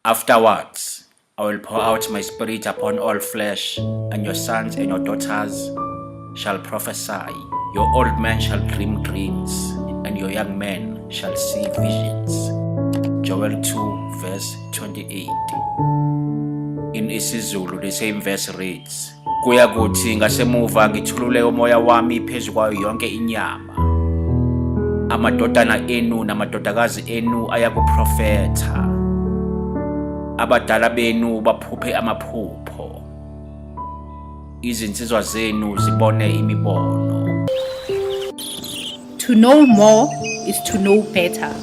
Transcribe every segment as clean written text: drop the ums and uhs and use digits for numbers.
Afterwards, I will pour out my spirit upon all flesh, and your sons and your daughters shall prophesy. Your old men shall dream dreams, and your young men shall see visions. Joel 2 verse 28. In isiZulu, the same verse reads, Kuya kuthi ngasemuva ngithulule umoya wami phezu kwayo yonke inyama. Amadodana enu namadodakazi enu ayakuprofetha. Abadala benu baphuphe amaphupho. Izinsizwa zenu zibone imibono. To know more is to know better.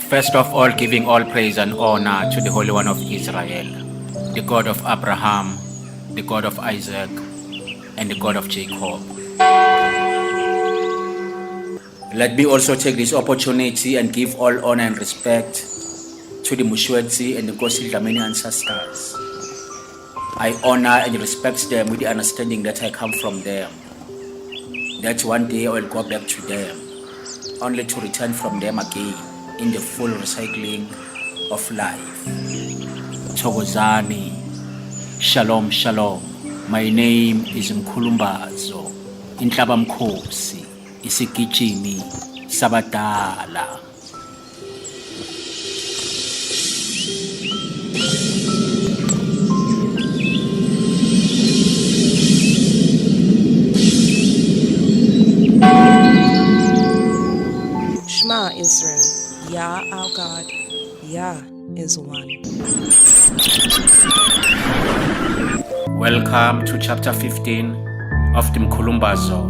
First of all, giving all praise and honor to the Holy One of Israel, the God of Abraham, the God of Isaac, and the God of Jacob. Let me also take this opportunity and give all honor and respect to the Mushwetsi and the Kosi Dlamini ancestors. I honor and respect them with the understanding that I come from them, that one day I will go back to them, only to return from them again in the full recycling of life. Thokozani. Shalom, shalom. My name is Mkhulu Mbazo. Inhlaba mkhosi, isigijimi sabadala. Shema Israel, Yah our God, Yah is one. Welcome to chapter 15 of the Mkhulu Mbazo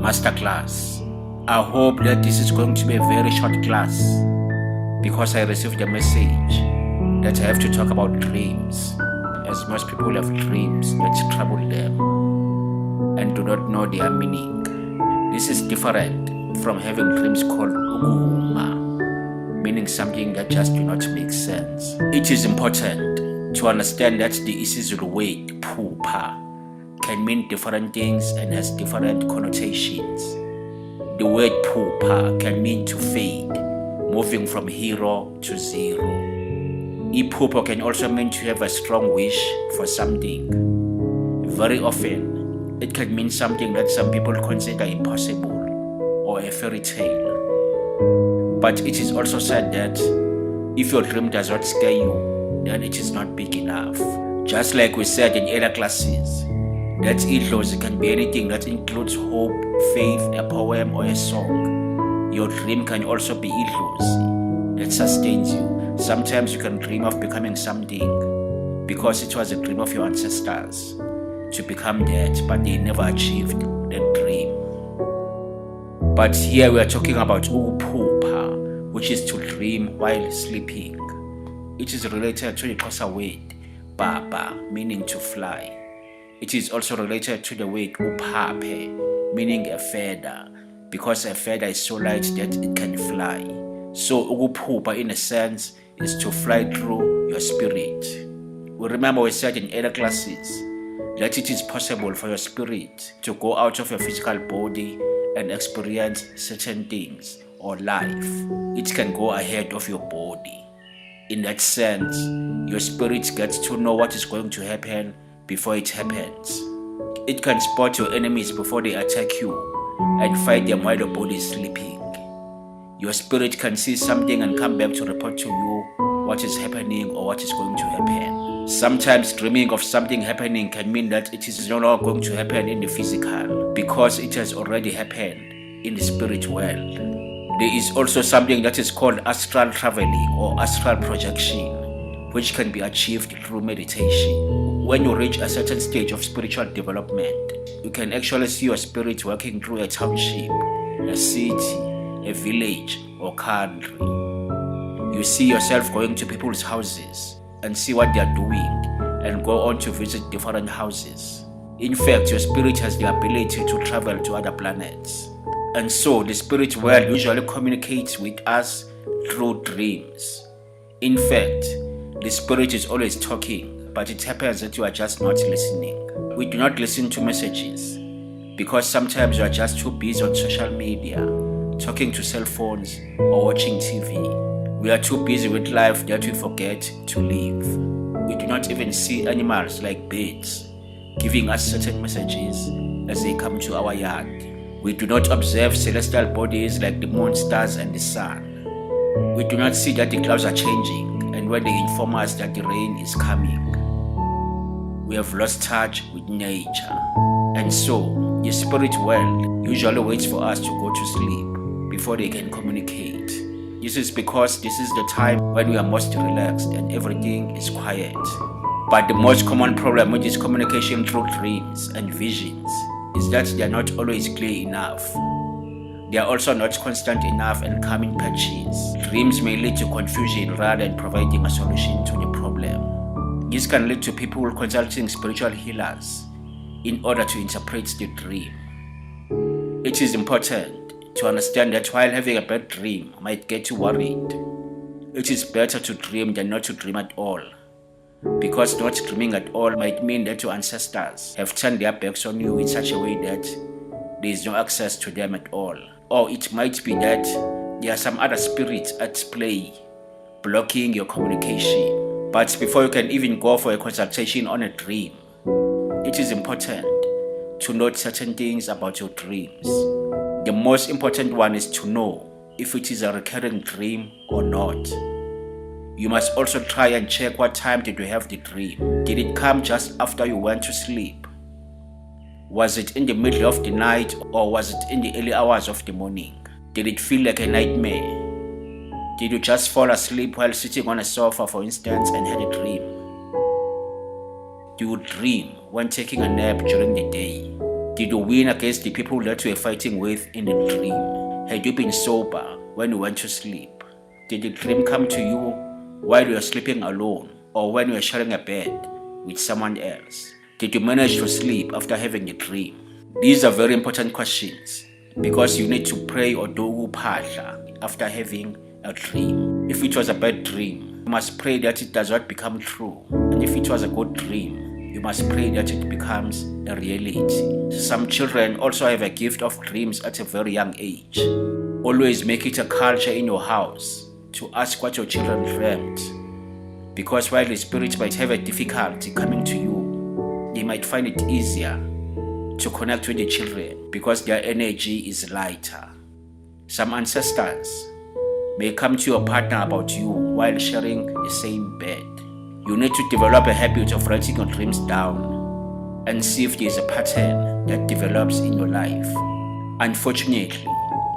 Masterclass. I hope that this is going to be a very short class because I received a message that I have to talk about dreams, as most people have dreams that trouble them and do not know their meaning. This is different from having dreams called ukuma, meaning something that just do not make sense. It is important to understand that the isiZulu word phupha can mean different things and has different connotations. The word phupha can mean to fade, moving from hero to zero. Iphupho can also mean to have a strong wish for something. Very often, it can mean something that some people consider impossible or a fairy tale. But it is also said that if your dream does not scare you, then it is not big enough. Just like we said in earlier classes, that amadlozi can be anything that includes hope, faith, a poem, or a song. Your dream can also be amadlozi that sustains you. Sometimes you can dream of becoming something because it was a dream of your ancestors to become that, but they never achieved that dream. But here we are talking about ukuphupha, which is to dream while sleeping. It is related to the Xhosa word baba, meaning to fly. It is also related to the word uphaphe, meaning a feather, because a feather is so light that it can fly. So ukuphupha in a sense is to fly through your spirit. We remember we said in other classes that it is possible for your spirit to go out of your physical body and experience certain things or life. It can go ahead of your body. In that sense, your spirit gets to know what is going to happen before it happens. It can spot your enemies before they attack you and fight them while your body is sleeping. Your spirit can see something and come back to report to you what is happening or what is going to happen. Sometimes dreaming of something happening can mean that it is no longer going to happen in the physical because it has already happened in the spirit world. There is also something that is called astral traveling or astral projection, which can be achieved through meditation. When you reach a certain stage of spiritual development, you can actually see your spirit working through a township, a city, a village, or country. You see yourself going to people's houses and see what they are doing and go on to visit different houses. In fact, your spirit has the ability to travel to other planets. And so the spirit world usually communicates with us through dreams. In fact, the spirit is always talking. but it happens that you are just not listening. We do not listen to messages because sometimes you are just too busy on social media, talking to cell phones or watching TV. We are too busy with life that we forget to live. We do not even see animals like birds giving us certain messages as they come to our yard. We do not observe celestial bodies like the moon, stars, and the sun. We do not see that the clouds are changing and when they inform us that the rain is coming. We have lost touch with nature. And so, the spirit world usually waits for us to go to sleep before they can communicate. This is because this is the time when we are most relaxed and everything is quiet. But the most common problem with this communication through dreams and visions is that they are not always clear enough. They are also not constant enough and come in patches. Dreams may lead to confusion rather than providing a solution to the problem. This can lead to people consulting spiritual healers in order to interpret the dream. It is important to understand that while having a bad dream might get you worried, it is better to dream than not to dream at all. Because not dreaming at all might mean that your ancestors have turned their backs on you in such a way that there is no access to them at all. Or it might be that there are some other spirits at play, blocking your communication. But before you can even go for a consultation on a dream, it is important to note certain things about your dreams. The most important one is to know if it is a recurring dream or not. You must also try and check what time did you have the dream. Did it come just after you went to sleep? Was it in the middle of the night or was it in the early hours of the morning? Did it feel like a nightmare? Did you just fall asleep while sitting on a sofa, for instance, and had a dream? Do you dream when taking a nap during the day? Did you win against the people that you were fighting with in the dream? Had you been sober when you went to sleep? Did the dream come to you while you were sleeping alone or when you were sharing a bed with someone else? Did you manage to sleep after having a dream? These are very important questions because you need to pray or do uphahla after having a dream. If it was a bad dream, you must pray that it does not become true. And if it was a good dream, you must pray that it becomes a reality. Some children also have a gift of dreams at a very young age. Always make it a culture in your house to ask what your children dreamt, because while the spirits might have a difficulty coming to you, they might find it easier to connect with the children because their energy is lighter. Some ancestors may come to your partner about you while sharing the same bed. You need to develop a habit of writing your dreams down and see if there is a pattern that develops in your life. Unfortunately,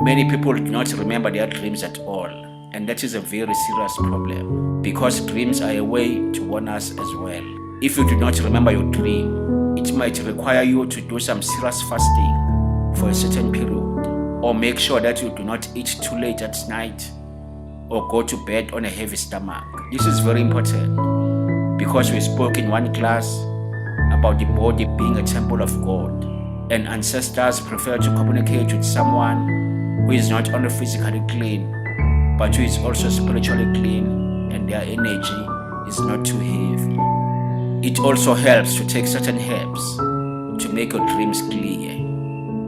many people do not remember their dreams at all, and that is a very serious problem because dreams are a way to warn us as well. If you do not remember your dream, it might require you to do some serious fasting for a certain period, or make sure that you do not eat too late at night or go to bed on a heavy stomach. This is very important because we spoke in one class about the body being a temple of God, and ancestors prefer to communicate with someone who is not only physically clean but who is also spiritually clean and their energy is not too heavy. It also helps to take certain herbs to make your dreams clear.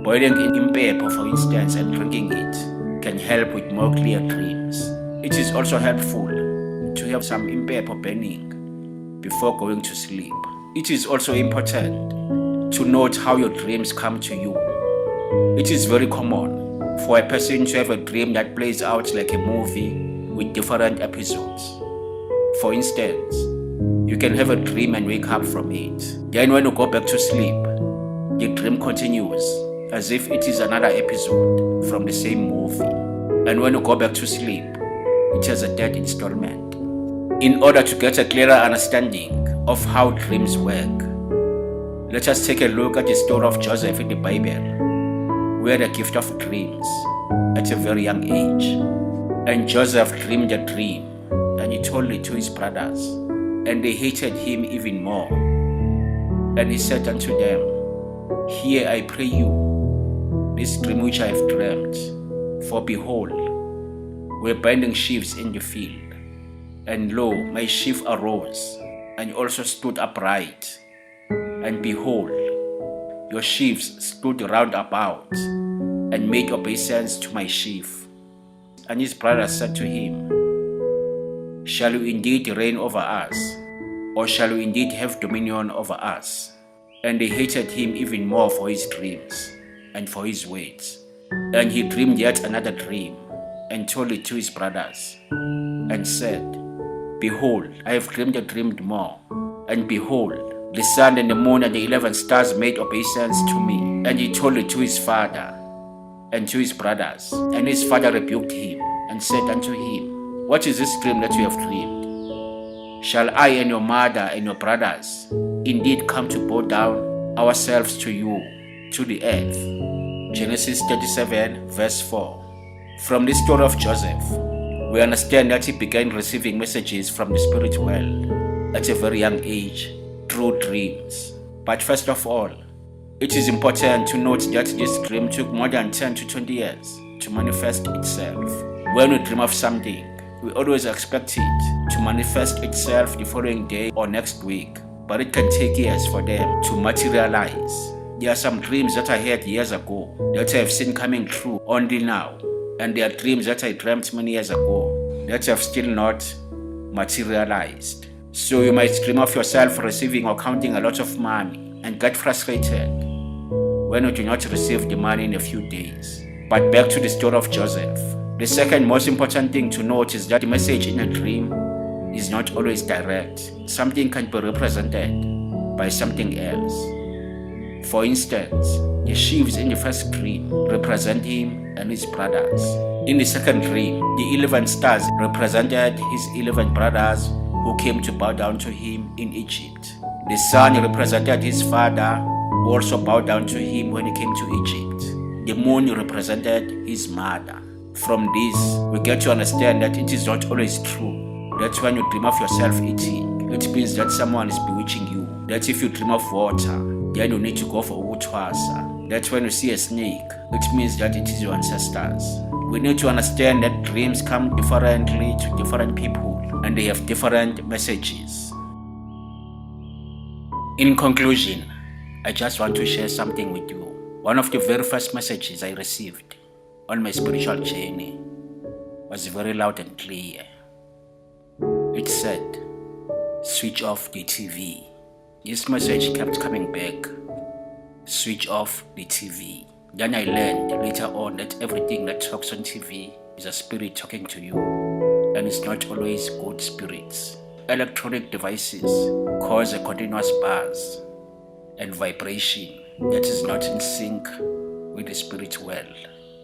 Boiling in impepho, for instance, and drinking it can help with more clear dreams. It is also helpful to have some impepho burning before going to sleep. It is also important to note how your dreams come to you. It is very common for a person to have a dream that plays out like a movie with different episodes. For instance, you can have a dream and wake up from it. Then when you go back to sleep, the dream continues as if it is another episode from the same movie. And when you go back to sleep, it has a third installment. In order to get a clearer understanding of how dreams work, let us take a look at the story of Joseph in the Bible, who had a gift of dreams at a very young age. And Joseph dreamed a dream and he told it to his brothers, and they hated him even more. And he said unto them, Hear, I pray you, this dream which I have dreamt. For behold, we were binding sheaves in the field, and lo, my sheaf arose, and also stood upright. And behold, your sheaves stood round about, and made obeisance to my sheaf. And his brothers said to him, Shall you indeed reign over us, or shall you indeed have dominion over us? And they hated him even more for his dreams, and for his words. And he dreamed yet another dream, and told it to his brothers, and said, Behold, I have dreamed a dream more. And behold, the sun and the moon and the 11 stars made obeisance to me. And he told it to his father and to his brothers. And his father rebuked him, and said unto him, What is this dream that you have dreamed? Shall I and your mother and your brothers indeed come to bow down ourselves to you, to the earth? Genesis 37 verse 4. From this story of Joseph, we understand that he began receiving messages from the spirit world at a very young age through dreams. But first of all, it is important to note that this dream took more than 10 to 20 years to manifest itself. When we dream of something, we always expect it to manifest itself the following day or next week, but it can take years for them to materialize. There are some dreams that I had years ago that I have seen coming true only now, and there are dreams that I dreamt many years ago that have still not materialized. So you might dream of yourself receiving or counting a lot of money and get frustrated when you do not receive the money in a few days. But back to the story of Joseph. The second most important thing to note is that the message in a dream is not always direct. Something can be represented by something else. For instance, the sheaves in the first dream represent him and his brothers. In the second dream, the 11 stars represented his 11 brothers who came to bow down to him in Egypt. The sun represented his father, who also bowed down to him when he came to Egypt. The moon represented his mother. From this, we get to understand that it is not always true that when you dream of yourself eating, it means that someone is bewitching you. That if you dream of water, then you need to go for utwasa. That when you see a snake, it means that it is your ancestors. We need to understand that dreams come differently to different people, and they have different messages. In conclusion, I just want to share something with you. One of the very first messages I received on my spiritual journey was very loud and clear. It said, switch off the TV. This message kept coming back. Switch off the TV. Then I learned later on that everything that talks on TV is a spirit talking to you, and it's not always good spirits. Electronic devices cause a continuous buzz and vibration that is not in sync with the spirit world.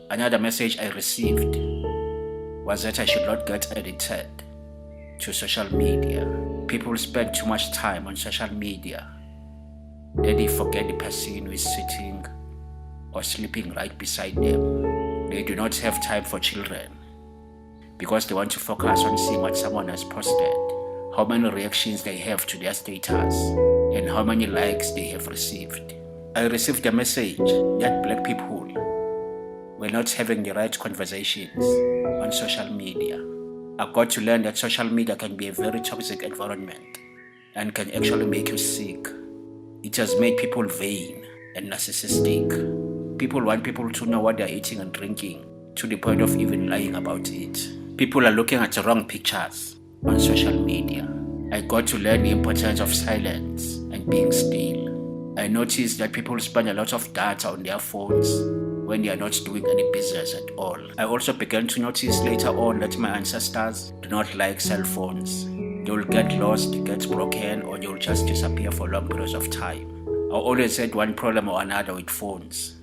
Another message I received was that I should not get addicted to social media. People spend too much time on social media that they forget the person who is sitting or sleeping right beside them. They do not have time for children because they want to focus on seeing what someone has posted, how many reactions they have to their status, and how many likes they have received. I received a message that black people were not having the right conversations on social media. I got to learn that social media can be a very toxic environment and can actually make you sick. It has made people vain and narcissistic. People want people to know what they are eating and drinking to the point of even lying about it. People are looking at the wrong pictures on social media. I got to learn the importance of silence and being still. I noticed that people spend a lot of data on their phones when they are not doing any business at all. I also began to notice later on that my ancestors do not like cell phones. They will get lost, get broken, or they will just disappear for long periods of time. I always had one problem or another with phones,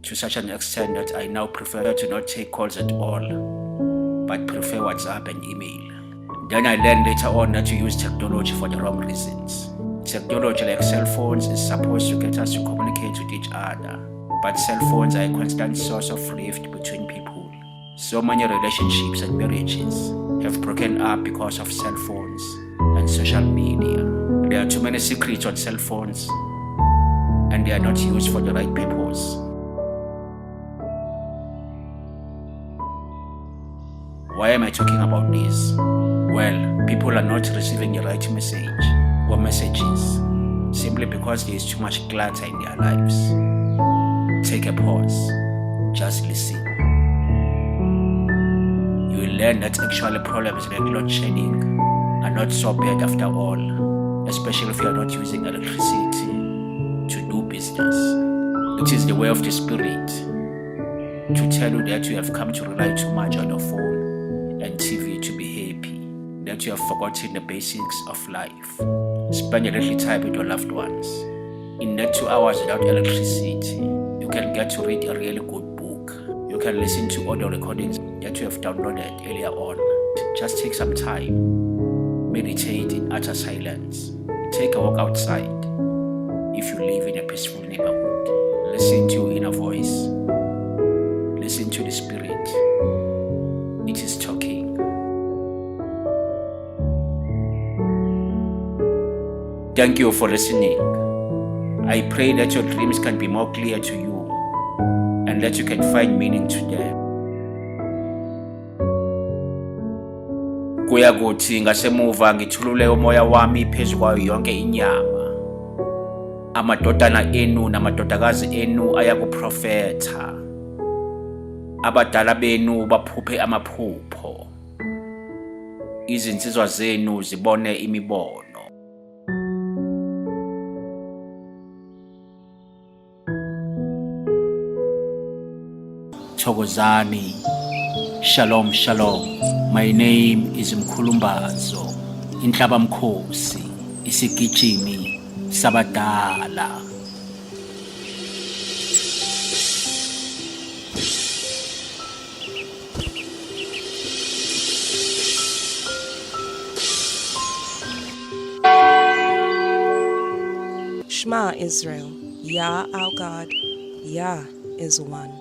to such an extent that I now prefer to not take calls at all, but prefer WhatsApp and email. Then I learned later on not to use technology for the wrong reasons. Technology like cell phones is supposed to get us to communicate with each other, but cell phones are a constant source of rift between people. So many relationships and marriages have broken up because of cell phones and social media. There are too many secrets on cell phones, and they are not used for the right purpose. Why am I talking about this? Well, people are not receiving the right message. or messages simply because there is too much clutter in their lives. Take a pause, just listen. You will learn that actually problems like load shedding are not so bad after all, especially if you are not using electricity to do business. It is the way of the spirit to tell you that you have come to rely too much on your phone and TV to be happy, that you have forgotten the basics of life. Spend a little time with your loved ones. In that 2 hours without electricity, you can get to read a really good book. You can listen to audio recordings that you have downloaded earlier on. Just take some time. Meditate in utter silence. Take a walk outside. If you live in a peaceful neighborhood, listen to your inner voice. Listen to the spirit. It is talking. Thank you for listening. I pray that your dreams can be more clear to you and that you can find meaning to them. Kuyakuthi ngasemuva ngithulule umoya wami phezu kwayo yonke inyama. Amadodana enu namadodakazi enu ayakuprofetha. Abadala benu baphuphe amaphupho. Izinsizwa zenu zibone imibono. Thokozani. Shalom, shalom. My name is Mkhulu Mbazo. Inhlaba mkhosi, isigijimi sabadala. Shema Israel, Yah our God, Yah is one.